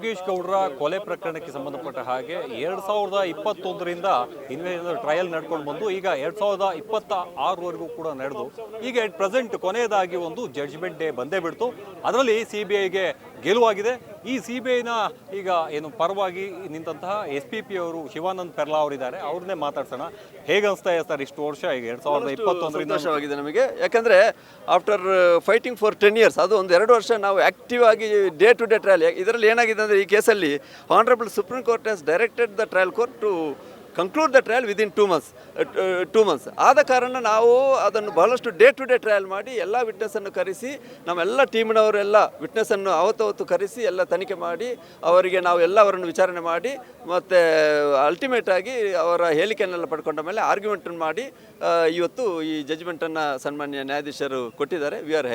ಯೋಗೇಶ್ ಗೌಡ್ರ ಕೊಲೆ ಪ್ರಕರಣಕ್ಕೆ ಸಂಬಂಧಪಟ್ಟ ಹಾಗೆ 2021ರಿಂದ ಟ್ರಯಲ್ ನಡ್ಕೊಂಡು ಬಂದು ಈಗ 2026ವರೆಗೂ ಕೂಡ ನಡೆದು ಈಗ ಎಟ್ ಪ್ರೆಸೆಂಟ್ ಕೊನೆಯದಾಗಿ ಒಂದು ಜಡ್ಜ್ಮೆಂಟ್ ಡೇ ಬಂದೇ ಬಿಡ್ತು. ಅದರಲ್ಲಿ CBIಗೆ ಗೆಲುವಾಗಿದೆ. ಈ CBIನ ಈಗ ಏನು ಪರವಾಗಿ ನಿಂತಹ SPP ಅವರು ಶಿವಾನಂದ್ ಪೆರ್ಲಾ ಅವರಿದ್ದಾರೆ, ಅವ್ರನ್ನೇ ಮಾತಾಡ್ಸೋಣ. ಹೇಗೆ ಅನಿಸ್ತಾ ಇದೆ ಸರ್ ಇಷ್ಟು ವರ್ಷ ಈಗ 2021ರಿಂದ? ಸಂತೋಷವಾಗಿದೆ ನಮಗೆ, ಯಾಕಂದರೆ ಆಫ್ಟರ್ ಫೈಟಿಂಗ್ ಫಾರ್ 10 years ಅದು ಒಂದು 2 ವರ್ಷ ನಾವು ಆಕ್ಟಿವ್ ಆಗಿ ಡೇ ಟು ಡೇ ಟ್ರಯಲ್. ಇದರಲ್ಲಿ ಏನಾಗಿದೆ ಅಂದರೆ ಈ ಕೇಸಲ್ಲಿ honourable supreme court has directed the trial court to conclude the trial within 2 months. ಆದ ಕಾರಣ ನಾವು ಅದನ್ನು ಬಹಳಷ್ಟು ಡೇ ಟು ಡೇ ಟ್ರಯಲ್ ಮಾಡಿ ಎಲ್ಲ ವಿಟ್ನೆಸ್ಸನ್ನು ಕರೆಸಿ ನಮ್ಮೆಲ್ಲ ಟೀಮಿನವರೆಲ್ಲ ವಿಟ್ನೆಸ್ಸನ್ನು ಅವತ್ತು ಕರೆಸಿ ಎಲ್ಲ ತನಿಖೆ ಮಾಡಿ ಅವರಿಗೆ ನಾವು ಎಲ್ಲ ಅವರನ್ನು ವಿಚಾರಣೆ ಮಾಡಿ ಮತ್ತು ಅಲ್ಟಿಮೇಟಾಗಿ ಅವರ ಹೇಳಿಕೆಯನ್ನೆಲ್ಲ ಪಡ್ಕೊಂಡ ಮೇಲೆ ಆರ್ಗ್ಯುಮೆಂಟನ್ನು ಮಾಡಿ ಇವತ್ತು ಈ ಜಡ್ಜ್ಮೆಂಟನ್ನು ಸನ್ಮಾನ್ಯ ನ್ಯಾಯಾಧೀಶರು ಕೊಟ್ಟಿದ್ದಾರೆ. We are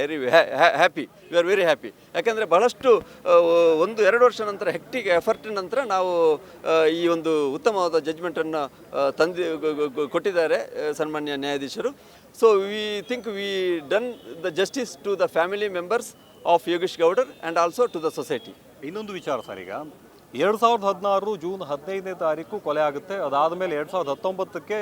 very happy. ಯಾಕೆಂದರೆ ಬಹಳಷ್ಟು 1-2 ವರ್ಷ ನಂತರ ಹೆಕ್ಟಿಕ್ ಎಫರ್ಟ್ ನಂತರ ನಾವು ಈ ಒಂದು ಉತ್ತಮವಾದ ಜಡ್ಜ್ಮೆಂಟನ್ನು ಕೊಟ್ಟಿದ್ದಾರೆ ಸನ್ಮಾನ್ಯ ನ್ಯಾಯಾಧೀಶರು. So we think we done the justice to the family members of Yogesh Gowdar and also to the society. ಇನ್ನೊಂದು ವಿಚಾರ ಸರ್, ಈಗ 2016 ಜೂನ್ 15ನೇ ತಾರೀಕು ಕೊಲೆ ಆಗುತ್ತೆ. ಅದಾದಮೇಲೆ 2019ಕ್ಕೆ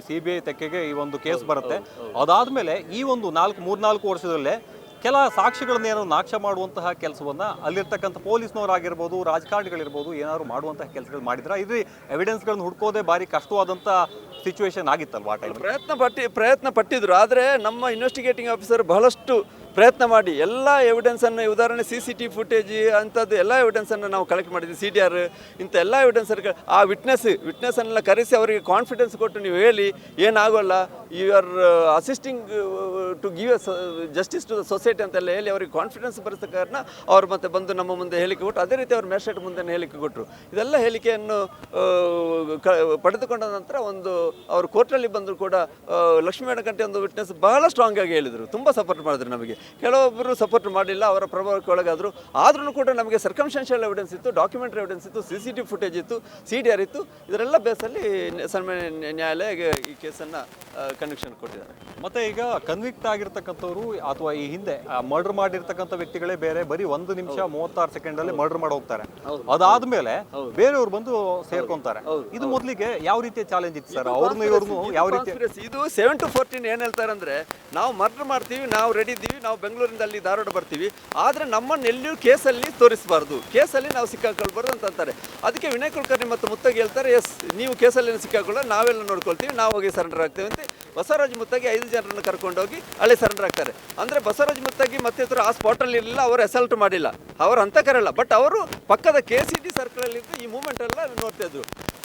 CBI ತೆಕ್ಕೆಗೆ ಈ ಒಂದು ಕೇಸ್ ಬರುತ್ತೆ. ಅದಾದಮೇಲೆ ಈ ಒಂದು 3-4 ವರ್ಷದಲ್ಲೇ ಕೆಲ ಸಾಕ್ಷಿಗಳನ್ನೇನೋ ನಾಶ ಮಾಡುವಂತಹ ಕೆಲಸವನ್ನು ಅಲ್ಲಿರ್ತಕ್ಕಂಥ ಪೊಲೀಸ್ನವರಾಗಿರ್ಬೋದು, ರಾಜಕಾರಣಿಗಳಿರ್ಬೋದು ಏನಾದ್ರು ಮಾಡುವಂತಹ ಕೆಲಸಗಳು ಮಾಡಿದ್ರೆ ಇದು ಎವಿಡೆನ್ಸ್ಗಳನ್ನು ಹುಡ್ಕೋದೇ ಭಾರಿ ಕಷ್ಟವಾದಂಥ ಸಿಚುವೇಶನ್ ಆಗಿತ್ತಲ್ವ ಆ ಟೈಮ್. ಪ್ರಯತ್ನ ಪಟ್ಟಿದ್ರು. ಆದರೆ ನಮ್ಮ ಇನ್ವೆಸ್ಟಿಗೇಟಿಂಗ್ ಆಫೀಸರ್ ಬಹಳಷ್ಟು ಪ್ರಯತ್ನ ಮಾಡಿ ಎಲ್ಲ ಎವಿಡೆನ್ಸನ್ನು, ಉದಾಹರಣೆ CCTV ಫುಟೇಜ್ ಅಂಥದ್ದು ಎಲ್ಲ ಎವಿಡೆನ್ಸನ್ನು ನಾವು ಕಲೆಕ್ಟ್ ಮಾಡಿದ್ವಿ. CDR ಇಂಥ ಎಲ್ಲ ಎವಿಡೆನ್ಸನ್ನು ಆ ವಿಟ್ನೆಸ್ಸನ್ನೆಲ್ಲ ಕರೆಸಿ ಅವರಿಗೆ ಕಾನ್ಫಿಡೆನ್ಸ್ ಕೊಟ್ಟು ನೀವು ಹೇಳಿ ಏನಾಗೋಲ್ಲ, you are assisting to give a justice to the society ಅಂತೆಲ್ಲ ಹೇಳಿ ಅವರಿಗೆ ಕಾನ್ಫಿಡೆನ್ಸ್ ಬರೆದ ಕಾರಣ ಅವ್ರು ಮತ್ತೆ ಬಂದು ನಮ್ಮ ಮುಂದೆ ಹೇಳಿಕೆ ಕೊಟ್ಟು ಅದೇ ರೀತಿ ಅವ್ರು ಮ್ಯಾಜಿಸ್ಟ್ರೇಟ್ ಮುಂದೆ ಹೇಳಿಕೆ ಕೊಟ್ಟರು. ಇದೆಲ್ಲ ಹೇಳಿಕೆಯನ್ನು ಪಡೆದುಕೊಂಡ ನಂತರ ಒಂದು ಅವರು ಕೋರ್ಟಲ್ಲಿ ಬಂದರೂ ಕೂಡ ಲಕ್ಷ್ಮೀಗಂಟೆ ಒಂದು ವಿಟ್ನೆಸ್ ಬಹಳ ಸ್ಟ್ರಾಂಗ್ ಆಗಿ ಹೇಳಿದರು, ತುಂಬ ಸಪೋರ್ಟ್ ಮಾಡಿದ್ರು ನಮಗೆ. ಕೆಲವೊಬ್ಬರು ಸಪೋರ್ಟ್ ಮಾಡಲಿಲ್ಲ, ಅವರ ಪ್ರಭಾವಕ್ಕೆ ಒಳಗಾದರು. ಆದ್ರೂ ಕೂಡ ನಮಗೆ ಸರ್ಕಮ್ಸ್ಟಾನ್ಷಿಯಲ್ ಎವಿಡೆನ್ಸ್ ಇತ್ತು, ಡಾಕ್ಯುಮೆಂಟರಿ ಎವಿಡೆನ್ಸ್ ಇತ್ತು, CCTV ಫುಟೇಜ್ ಇತ್ತು, CDR ಇತ್ತು. ಇದರೆಲ್ಲ ಬೇಸಲ್ಲಿ ಸನ್ಮಾನ್ಯ ನ್ಯಾಯಾಲಯ ಈ ಕೇಸನ್ನು ಕನ್ವಿಕ್ಷನ್ ಕೊಟ್ಟಿದ್ದಾರೆ. ಮತ್ತೆ ಈಗ ಕನ್ವಿಕ್ಟ್ ಆಗಿರ್ತಕ್ಕಂಥವ್ರು ಅಥವಾ ಈ ಹಿಂದೆ ಮರ್ಡರ್ ಮಾಡಿರ್ತಕ್ಕಂಥ ವ್ಯಕ್ತಿಗಳೇ ಬೇರೆ, ಬರೀ 1 ನಿಮಿಷ 36 ಸೆಕೆಂಡಲ್ಲಿ ಮರ್ಡರ್ ಮಾಡಿ ಹೋಗ್ತಾರೆ. ಅದಾದ್ಮೇಲೆ ಬೇರೆಯವ್ರು ಬಂದು ಸೇರ್ಕೊಂತಾರೆ. ಇದು ಮೊದಲಿಗೆ ಯಾವ ರೀತಿಯ ಚಾಲೆಂಜ್ ಇತ್ತು ಸರ್? ಅವ್ರನ್ನು ಇವ್ರನ್ನು ಯಾವ ರೀತಿ? ಇದು 7 to 14 ಏನು ಹೇಳ್ತಾರೆ ಅಂದರೆ, ನಾವು ಮರ್ಡರ್ ಮಾಡ್ತೀವಿ, ನಾವು ರೆಡಿ ಇದ್ದೀವಿ, ನಾವು ಬೆಂಗಳೂರಿಂದ ಅಲ್ಲಿ ಧಾರವಾಡ ಬರ್ತೀವಿ, ಆದರೆ ನಮ್ಮನ್ನು ಎಲ್ಲಿಯೂ ಕೇಸಲ್ಲಿ ತೋರಿಸಬಾರ್ದು, ಕೇಸಲ್ಲಿ ನಾವು ಸಿಕ್ಕಾಕೊಳ್ಬಾರ್ದು ಅಂತ ಅಂತಾರೆ. ಅದಕ್ಕೆ ವಿನಯ್ ಕುಲಕರ್ಣಿ ಮತ್ತು ಮುತ್ತಗಿ ಹೇಳ್ತಾರೆ, ಎಸ್ ನೀವು ಕೇಸಲ್ಲಿ ಸಿಕ್ಕಾಕೊಳ್ಳೋ, ನಾವೆಲ್ಲ ನೋಡ್ಕೊಳ್ತೀವಿ, ನಾವು ಹೋಗಿ ಸರೆಂಡರ್ ಆಗ್ತೇವೆ ಅಂತ ಬಸವರಾಜ್ ಮುತ್ತಗಿ 5 ಜನರನ್ನು ಕರ್ಕೊಂಡೋಗಿ ಅಲ್ಲಿ ಸರೆಂಡರ್ ಆಗ್ತಾರೆ. ಅಂದರೆ ಬಸವರಾಜ್ ಮುತ್ತಗಿ ಮತ್ತಿದ್ರು ಆ ಸ್ಪಾಟಲ್ಲಿ ಇರಲಿಲ್ಲ, ಅವರು ಅಸಲ್ಟ್ ಮಾಡಿಲ್ಲ, ಅವರು ಹಂತಕರಲ್ಲ, ಬಟ್ ಅವರು ಪಕ್ಕದ KCD ಸರ್ಕಲಲ್ಲಿದ್ದು ಈ ಮೂವ್ಮೆಂಟ್ ಎಲ್ಲ ನೋಡ್ತಾ ಇದ್ರು.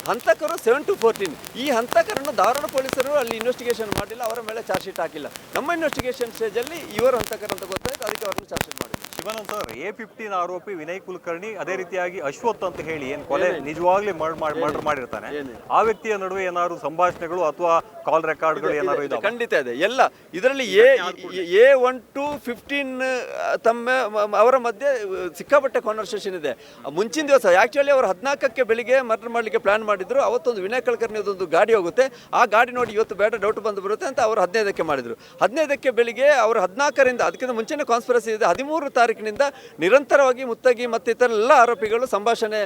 ಹಂತಕರು 7 to 14. ಈ ಹಂತಕರನ್ನು ಧಾರವಾಡ ಪೊಲೀಸರು ಅಲ್ಲಿ ಇನ್ವೆಸ್ಟಿಗೇಷನ್ ಮಾಡಿಲ್ಲ, ಅವರ ಮೇಲೆ ಚಾರ್ಜ್ ಶೀಟ್ ಹಾಕಿಲ್ಲ. ನಮ್ಮ ಇನ್ವೆಸ್ಟಿಗೇಷನ್ ಸ್ಟೇಜಲ್ಲಿ ಇವರು ಹಂತಕರು ಅಂತ ಗೊತ್ತಾಯ್ತು, ಅದಕ್ಕೆ ಅವ್ರನ್ನ ಚಾರ್ಜ್ ಶೀಟ್ ಮಾಡಿದ್ರು. ಶಿವಾನಂದ್ ಸರ್, A15 ಆರೋಪಿ ವಿನಯ್ ಕುಲಕರ್ಣಿ, ಅದೇ ರೀತಿಯಾಗಿ ಅಶ್ವಥ್ ಅಂತ ಹೇಳಿ ಏನು ಕೊಲೆ ನಿಜವಾಗ್ಲೂ ಮರ್ಡರ್ ಮಾಡಿರ್ತಾನೆ, ಆ ವ್ಯಕ್ತಿಯ ನಡುವೆ ಏನಾದ್ರು ಸಂಭಾಷಣೆಗಳು ಅಥವಾ ಕಾಲ್ ರೆಕಾರ್ಡ್ಗಳು ಏನಾದ್ರು ಇದೆ? ಖಂಡಿತ ಇದೆ. ಎಲ್ಲ ಇದರಲ್ಲಿ A1 to 15 ತಮ್ಮ ಅವರ ಮಧ್ಯೆ ಸಿಕ್ಕಾಪಟ್ಟೆ ಕಾನ್ವರ್ಸೇಷನ್ ಇದೆ. ಮುಂಚಿನ ದಿವಸ ಆ್ಯಕ್ಚುಲಿ ಅವರು 14ಕ್ಕೆ ಬೆಳಿಗ್ಗೆ ಮರ್ಡರ್ ಮಾಡಲಿಕ್ಕೆ ಪ್ಲಾನ್ ಮಾಡಿದ್ರು. ಅವತ್ತೊಂದು ವಿನಯ್ ಕುಲಕರ್ಣಿ ಒಂದು ಗಾಡಿ ಹೋಗುತ್ತೆ, ಆ ಗಾಡಿ ನೋಡಿ ಇವತ್ತು ಬೇಡ ಡೌಟ್ ಬಂದು ಬರುತ್ತೆ ಅಂತ ಅವರು 15ಕ್ಕೆ ಮಾಡಿದ್ರು. 15ಕ್ಕೆ ಬೆಳಿಗ್ಗೆ ಅವರು 14ರಿಂದ ಅದಕ್ಕಿಂತ ಮುಂಚೆನೇ ಕಾನ್ಸ್ಪಿರಸಿ ಇದೆ. 13 ತಾರೀಕಿನಿಂದ ನಿರಂತರವಾಗಿ ಮುತ್ತಗಿ ಮತ್ತಿತರ ಎಲ್ಲ ಆರೋಪಿಗಳು ಸಂಭಾಷಣೆ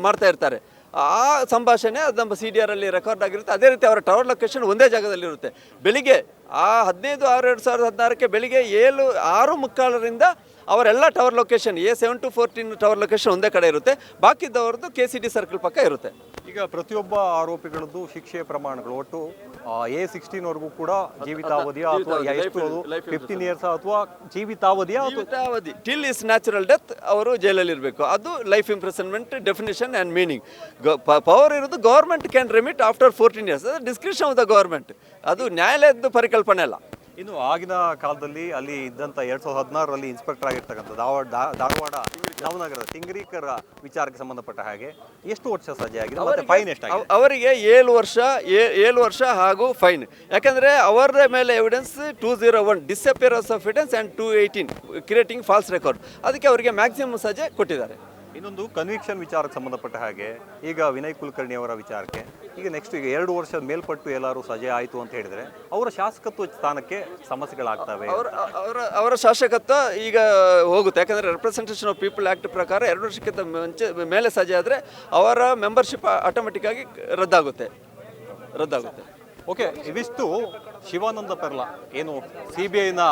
ಮಾಡ್ತಾ ಇರ್ತಾರೆ. ಆ ಸಂಭಾಷಣೆ ಅದು ನಮ್ಮ CDR ಅಲ್ಲಿ ರೆಕಾರ್ಡ್ ಆಗಿರುತ್ತೆ. ಅದೇ ರೀತಿ ಅವರ ಟವರ್ ಲೊಕೇಶನ್ ಒಂದೇ ಜಾಗದಲ್ಲಿರುತ್ತೆ. ಬೆಳಿಗ್ಗೆ ಆ 15/6/2016ಕ್ಕೆ ಬೆಳಿಗ್ಗೆ 6:45ರಿಂದ ಅವರೆಲ್ಲ tower location A7 to 14 tower location ಒಂದೇ ಕಡೆ ಇರುತ್ತೆ, ಬಾಕಿದ್ದವರದ್ದು KCD ಸರ್ಕಲ್ ಪಕ್ಕ ಇರುತ್ತೆ. ಈಗ ಪ್ರತಿಯೊಬ್ಬ ಆರೋಪಿಗಳದ್ದು ಶಿಕ್ಷೆಯ ಪ್ರಮಾಣಗಳು ಒಟ್ಟು A16ವರೆಗೂ ಕೂಡ ಜೀವಿತಾವಧಿಯ ಅಥವಾ ಎಷ್ಟು 15 ಇಯರ್ಸ್ ಅಥವಾ ಜೀವಿತಾವಧಿಯ ಟಿಲ್ ಇಸ್ ನ್ಯಾಚುರಲ್ ಡೆತ್ ಅವರು ಜೈಲಲ್ಲಿ ಇರಬೇಕು. ಅದು life imprisonment definition and meaning. Power ಇರೋದು government can remit after 14 years. ಅದು ಡಿಸ್ಕ್ರಿಪ್ಷನ್ ಆಫ್ ದ ಗೌರ್ಮೆಂಟ್, ಅದು ನ್ಯಾಯಾಲಯದ ಪರಿಕಲ್ಪನೆ ಅಲ್ಲ. ಇನ್ನು ಆಗಿನ ಕಾಲದಲ್ಲಿ ಅಲ್ಲಿ ಇದ್ದಂಥ 2016ರಲ್ಲಿ ಇನ್ಸ್ಪೆಕ್ಟರ್ ಆಗಿರ್ತಕ್ಕಂಥ ಧಾರವಾಡ ನವನಗರದ ತಿಂಗ್ರೀಕರ ವಿಚಾರಕ್ಕೆ ಸಂಬಂಧಪಟ್ಟ ಹಾಗೆ ಎಷ್ಟು ವರ್ಷ ಸಜೆ ಆಗಿದೆ ಮತ್ತು ಫೈನ್ ಎಷ್ಟಾಗಿದೆ? ಅವರಿಗೆ 7 ವರ್ಷ ಹಾಗೂ ಫೈನ್. ಯಾಕಂದರೆ ಅವರ ಮೇಲೆ evidence 201 disappearance of evidence and 218 creating false record. ಅದಕ್ಕೆ ಅವರಿಗೆ ಮ್ಯಾಕ್ಸಿಮಮ್ ಸಜೆ ಕೊಟ್ಟಿದ್ದಾರೆ. ಇನ್ನೊಂದು ಕನ್ವಿಕ್ಷನ್ ವಿಚಾರಕ್ಕೆ ಸಂಬಂಧಪಟ್ಟ ಹಾಗೆ ಈಗ ವಿನಯ್ ಕುಲಕರ್ಣಿ ಅವರ ವಿಚಾರಕ್ಕೆ ಈಗ ನೆಕ್ಸ್ಟ್ ಈಗ 2 ವರ್ಷದ ಮೇಲ್ಪಟ್ಟು ಎಲ್ಲರೂ ಸಜೆ ಆಯಿತು ಅಂತ ಹೇಳಿದರೆ ಅವರ ಶಾಸಕತ್ವ ಸ್ಥಾನಕ್ಕೆ ಸಮಸ್ಯೆಗಳಾಗ್ತವೆ. ಅವರ ಶಾಸಕತ್ವ ಈಗ ಹೋಗುತ್ತೆ. ಯಾಕಂದರೆ ರೆಪ್ರೆಸೆಂಟೇಷನ್ ಆಫ್ ಪೀಪಲ್ ಆ್ಯಕ್ಟ್ ಪ್ರಕಾರ 2 ವರ್ಷಕ್ಕಿಂತ ಮೇಲೆ ಸಜೆ ಆದರೆ ಅವರ ಮೆಂಬರ್ಶಿಪ್ ಆಟೋಮೆಟಿಕ್ ಆಗಿ ರದ್ದಾಗುತ್ತೆ. ಓಕೆ, ಇವಿಷ್ಟು ಶಿವಾನಂದ ಪೆರ್ಲಾ ಏನು CBIನ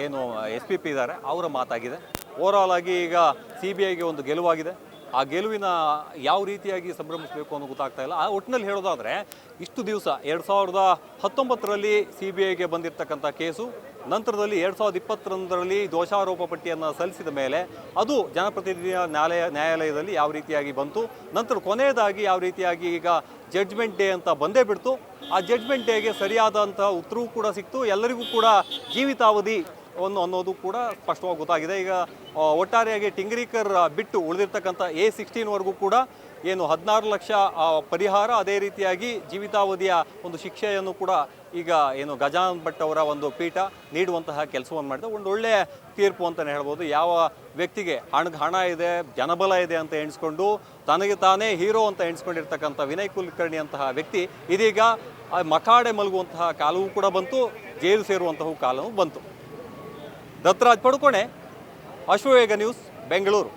ಏನು SPP ಇದ್ದಾರೆ ಅವರ ಮಾತಾಗಿದೆ. ಓವರಾಲ್ ಆಗಿ ಈಗ CBIಗೆ ಒಂದು ಗೆಲುವಾಗಿದೆ. ಆ ಗೆಲುವಿನ ಯಾವ ರೀತಿಯಾಗಿ ಸಂಭ್ರಮಿಸಬೇಕು ಅನ್ನೋ ಗೊತ್ತಾಗ್ತಾ ಇಲ್ಲ. ಆ ಒಟ್ಟಿನಲ್ಲಿ ಹೇಳೋದಾದರೆ ಇಷ್ಟು ದಿವಸ 2019ರಲ್ಲಿ CBIಗೆ ಬಂದಿರತಕ್ಕಂಥ ಕೇಸು, ನಂತರದಲ್ಲಿ 2021ರಲ್ಲಿ ದೋಷಾರೋಪ ಪಟ್ಟಿಯನ್ನು ಸಲ್ಲಿಸಿದ ಮೇಲೆ ಅದು ಜನಪ್ರತಿನಿಧಿಯ ನ್ಯಾಯಾಲಯದಲ್ಲಿ ಯಾವ ರೀತಿಯಾಗಿ ಬಂತು, ನಂತರ ಕೊನೆಯದಾಗಿ ಯಾವ ರೀತಿಯಾಗಿ ಈಗ ಜಡ್ಜ್ಮೆಂಟ್ ಡೇ ಅಂತ ಬಂದೇ ಬಿಡ್ತು. ಆ ಜಡ್ಜ್ಮೆಂಟ್ ಡೇಗೆ ಸರಿಯಾದಂಥ ಉತ್ತರವೂ ಕೂಡ ಸಿಕ್ತು. ಎಲ್ಲರಿಗೂ ಕೂಡ ಜೀವಿತಾವಧಿ ಅನ್ನೋದು ಕೂಡ ಸ್ಪಷ್ಟವಾಗಿ ಗೊತ್ತಾಗಿದೆ. ಈಗ ಒಟ್ಟಾರೆಯಾಗಿ ಟಿಂಗ್ರೀಕರ್ ಬಿಟ್ಟು ಉಳಿದಿರ್ತಕ್ಕಂಥ A16ವರೆಗೂ ಕೂಡ ಏನು 16 ಲಕ್ಷ ಪರಿಹಾರ, ಅದೇ ರೀತಿಯಾಗಿ ಜೀವಿತಾವಧಿಯ ಒಂದು ಶಿಕ್ಷೆಯನ್ನು ಕೂಡ ಈಗ ಏನು ಗಜಾನನ್ ಭಟ್ ಅವರ ಒಂದು ಪೀಠ ನೀಡುವಂತಹ ಕೆಲಸವನ್ನು ಮಾಡಿದೆ. ಒಂದು ಒಳ್ಳೆಯ ತೀರ್ಪು ಅಂತಲೇ ಹೇಳ್ಬೋದು. ಯಾವ ವ್ಯಕ್ತಿಗೆ ಹಣ ಇದೆ, ಜನಬಲ ಇದೆ ಅಂತ ಎಣಿಸ್ಕೊಂಡು ತನಗೆ ತಾನೇ ಹೀರೋ ಅಂತ ಎಣಿಸ್ಕೊಂಡಿರ್ತಕ್ಕಂಥ ವಿನಯ್ ಕುಲಕರ್ಣಿ ಅಂತಹ ವ್ಯಕ್ತಿ ಇದೀಗ ಮಕಾಡೆ ಮಲಗುವಂತಹ ಕಾಲವೂ ಕೂಡ ಬಂತು, ಜೈಲು ಸೇರುವಂತಹ ಕಾಲವೂ ಬಂತು. ದತ್ತರಾಜ್ ಪಡುಕೋಣೆ, ಅಶ್ವವೇಗ ನ್ಯೂಸ್, ಬೆಂಗಳೂರು.